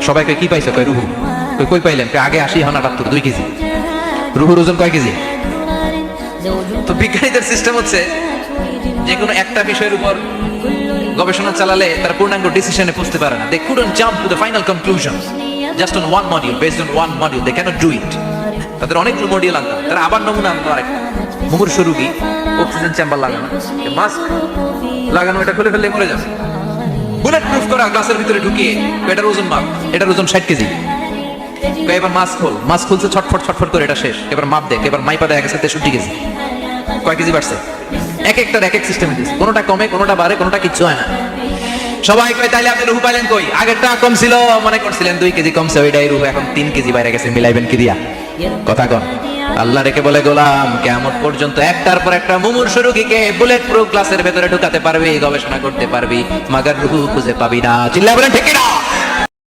সবাইকে কি পাইছো? কয় রুহু। কই পাইলেন? আগে 80 এখন 78, 2 কেজি। রুহুর ওজন কয় কেজি? তো বিজ্ঞানীদের সিস্টেম হচ্ছে যে কোনো একটা বিষয়ের উপর গবেষণা চালালে তারা পূর্ণাঙ্গ ডিসিশনে পৌঁছতে পারে না। They couldn't jump to the final conclusion just on one module, based on one module they cannot do it. তাদের অনেকগুলো মডিউল আনতে হয়। তারা আবার নমুনা আনতে আরেকটা মুমূর্ষ রোগী, অক্সিজেন চেম্বার লাগানো, মাস্ক লাগানো, এটা খুলে ফেললে মরে যাবে। বুলেট প্রুফ করা গ্লাসের ভিতরে ঢুকিয়ে এটার ওজন মাপ, এটার ওজন 60 কেজি। এবার মাস্ক খোল, মাস্ক খুলছে ছটফট ছটফট করে, এটা শেষ। এবার মাপ দেখ, এবার মাইপা দেখা গেছে 63 কেজি। কয় কেজি বাড়ছে? এক একটার এক এক সিস্টেমে দিচ্ছে, কোনোটা কমে, কোনোটা বাড়ে, কোনোটা কিচ্ছু হয় না। সবাই কয় তাইলে আপনি রুহু পাইলেন কই? আগেরটা কম ছিল, মনে করছিলেন 2 কেজি কমছে, ওইটাই রুহু, এখন 3 কেজি বাইরে গেছে, মিলাইবেন কি দিয়া? কথা কন। আল্লাহ রেখে বলে, গোলাম কিয়ামত পর্যন্ত একটার পর একটা মুমূর্ষ রোগীকে বুলেট প্রুফ গ্লাসের ভেতরে ঢুকাতে পারবি, গবেষণা করতে পারবি, মাগার রুহু খুঁজে পাবি না। চিল্লা বলেন ঠিক না?